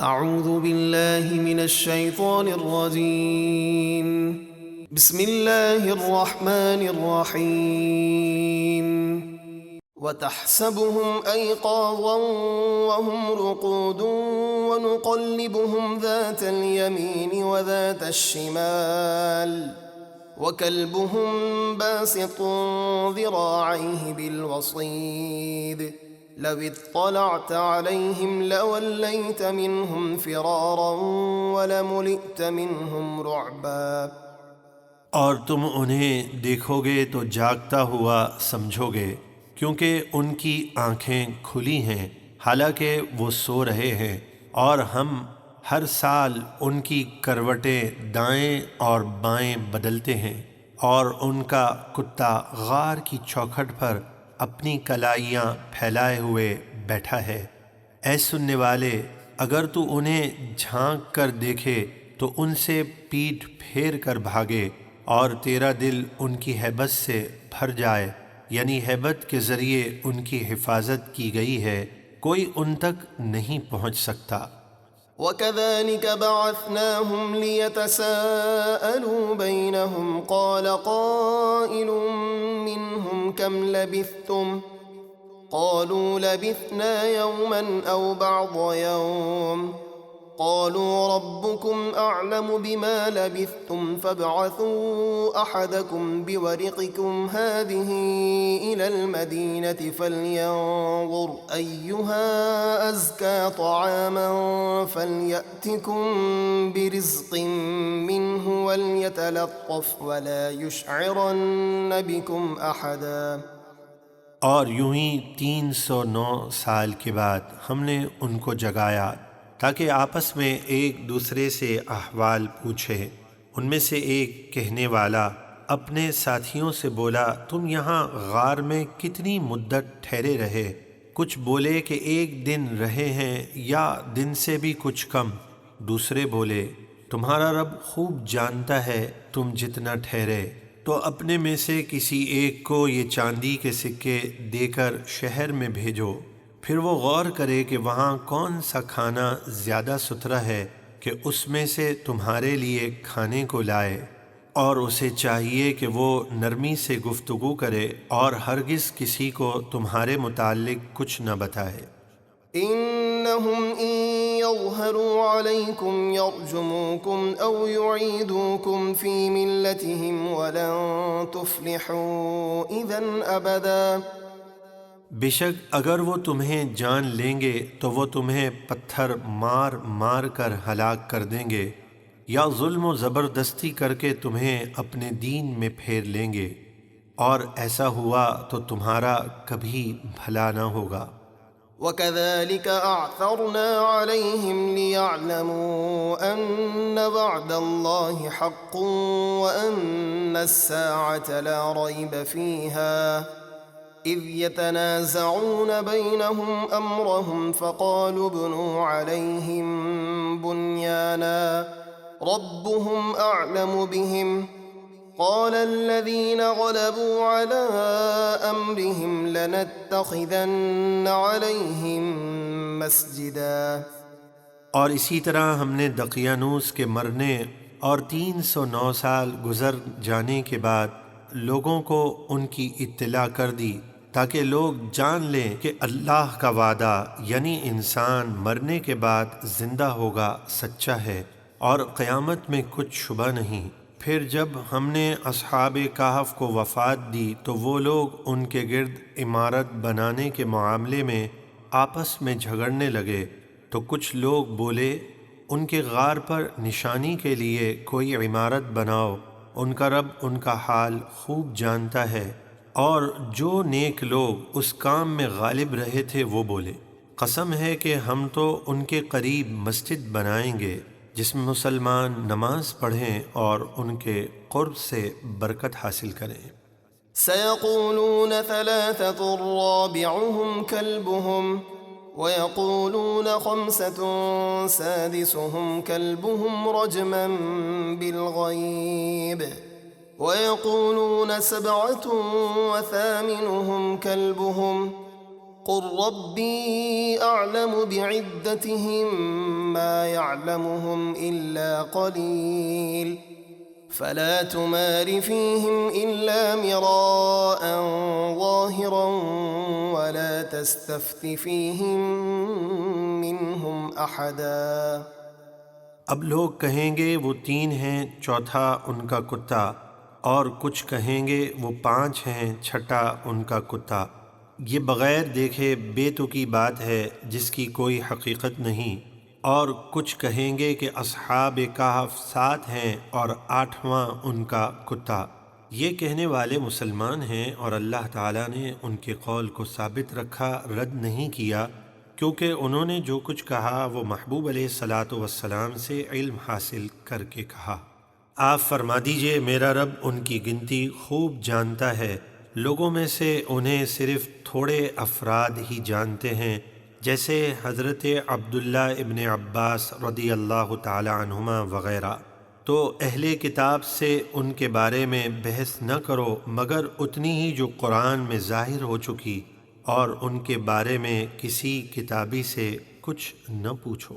اعوذ باللہ من الشیطان الرجیم بسم اللہ الرحمن الرحیم وتحسبهم أيقاظا وهم رقود ونقلبهم ذات اليمين وذات الشمال وكلبهم باسط ذراعيه بالوصيد لو اطلعت عليهم لوليت منهم فرارا ولملئت منهم رعبا۔ اور تم انہیں دیکھو گے تو جاگتا ہوا سمجھو گے، کیونکہ ان کی آنکھیں کھلی ہیں حالانکہ وہ سو رہے ہیں، اور ہم ہر سال ان کی کروٹیں دائیں اور بائیں بدلتے ہیں، اور ان کا کتا غار کی چوکھٹ پر اپنی کلائیاں پھیلائے ہوئے بیٹھا ہے۔ اے سننے والے، اگر تو انہیں جھانک کر دیکھے تو ان سے پیٹھ پھیر کر بھاگے اور تیرا دل ان کی ہیبت سے بھر جائے، یعنی ہیبت کے ذریعے ان کی حفاظت کی گئی ہے، کوئی ان تک نہیں پہنچ سکتا۔ وَكَذَلِكَ بَعَثْنَاهُمْ لِيَتَسَاءَلُوا بَيْنَهُمْ قَالَ قَائِلٌ مِّنْهُمْ كَمْ لَبِثْتُمْ قَالُوا لَبِثْنَا يَوْمًا أَوْ بَعْضَ يَوْمٍ قالوا ربكم أعلم بما لبثتم فابعثوا أحدكم بورقكم هذه إلى المدينة فلينظر أيها أزكى طعاما فليأتكم برزق منه وليتلطف ولا يشعرن بكم أحدا۔ اور یوں ہی 309 سال کے بعد ہم نے ان کو جگایا تاکہ آپس میں ایک دوسرے سے احوال پوچھے۔ ان میں سے ایک کہنے والا اپنے ساتھیوں سے بولا، تم یہاں غار میں کتنی مدت ٹھہرے رہے؟ کچھ بولے کہ ایک دن رہے ہیں یا دن سے بھی کچھ کم۔ دوسرے بولے، تمہارا رب خوب جانتا ہے تم جتنا ٹھہرے۔ تو اپنے میں سے کسی ایک کو یہ چاندی کے سکے دے کر شہر میں بھیجو، پھر وہ غور کرے کہ وہاں کون سا کھانا زیادہ ستھرا ہے کہ اس میں سے تمہارے لیے کھانے کو لائے، اور اسے چاہیے کہ وہ نرمی سے گفتگو کرے اور ہرگز کسی کو تمہارے متعلق کچھ نہ بتائے۔ إنهم إن يظهروا عليكم يرجموكم أو يعيدوكم في ملتهم ولن تفلحوا إذا أبدا۔ بے شک اگر وہ تمہیں جان لیں گے تو وہ تمہیں پتھر مار مار کر ہلاک کر دیں گے، یا ظلم و زبردستی کر کے تمہیں اپنے دین میں پھیر لیں گے، اور ایسا ہوا تو تمہارا کبھی بھلا نہ ہوگا۔ وَكَذَلِكَ أَعْثَرْنَا عَلَيْهِمْ لِيَعْلَمُوا أَنَّ وَعْدَ اللَّهِ حَقٌّ وَأَنَّ السَّاعَةَ لَا رَيْبَ فِيهَا إِذْ يَتَنَازَعُونَ بَيْنَهُمْ أَمْرَهُمْ فَقَالُوا ابْنُوا عَلَيْهِمْ بُنْيَانًا رَبُّهُمْ أَعْلَمُ بِهِمْ قال الذين غلبوا على أمرهم لنتخذن عليهم مسجدا۔ اور اسی طرح ہم نے دقیانوس کے مرنے اور 309 سال گزر جانے کے بعد لوگوں کو ان کی اطلاع کر دی تاکہ لوگ جان لیں کہ اللہ کا وعدہ یعنی انسان مرنے کے بعد زندہ ہوگا سچا ہے، اور قیامت میں کچھ شبہ نہیں۔ پھر جب ہم نے اصحاب کہف کو وفات دی تو وہ لوگ ان کے گرد عمارت بنانے کے معاملے میں آپس میں جھگڑنے لگے، تو کچھ لوگ بولے، ان کے غار پر نشانی کے لیے کوئی عمارت بناؤ، ان کا رب ان کا حال خوب جانتا ہے۔ اور جو نیک لوگ اس کام میں غالب رہے تھے وہ بولے، قسم ہے کہ ہم تو ان کے قریب مسجد بنائیں گے جس میں مسلمان نماز پڑھیں اور ان کے قرب سے برکت حاصل کریں۔ سيقولون ثلاثة رابعهم كلبهم ويقولون خمسة سادسهم كلبهم رجما بالغيب ويقولون سبعة وثامنهم كلبهم قل ربي أعلم بعدتهم ما يعلمهم إلا قليل فلا تمار فيهم إلا مراء ظاهرا ولا تستفت فيهم منهم أحدا۔ اب لوگ کہیں گے وہ 3 ہیں، چوتھا ان کا کتا، اور کچھ کہیں گے وہ 5 ہیں، چھٹا ان کا کتا۔ یہ بغیر دیکھے بے تکی بات ہے جس کی کوئی حقیقت نہیں۔ اور کچھ کہیں گے کہ اصحاب کہف 7 ہیں اور 8واں ان کا کتا۔ یہ کہنے والے مسلمان ہیں اور اللہ تعالیٰ نے ان کے قول کو ثابت رکھا، رد نہیں کیا، کیونکہ انہوں نے جو کچھ کہا وہ محبوب علیہ الصلاۃ والسلام سے علم حاصل کر کے کہا۔ آپ فرما دیجئے میرا رب ان کی گنتی خوب جانتا ہے، لوگوں میں سے انہیں صرف تھوڑے افراد ہی جانتے ہیں، جیسے حضرت عبداللہ ابن عباس رضی اللہ تعالی عنہما وغیرہ۔ تو اہل کتاب سے ان کے بارے میں بحث نہ کرو مگر اتنی ہی جو قرآن میں ظاہر ہو چکی، اور ان کے بارے میں کسی کتابی سے کچھ نہ پوچھو۔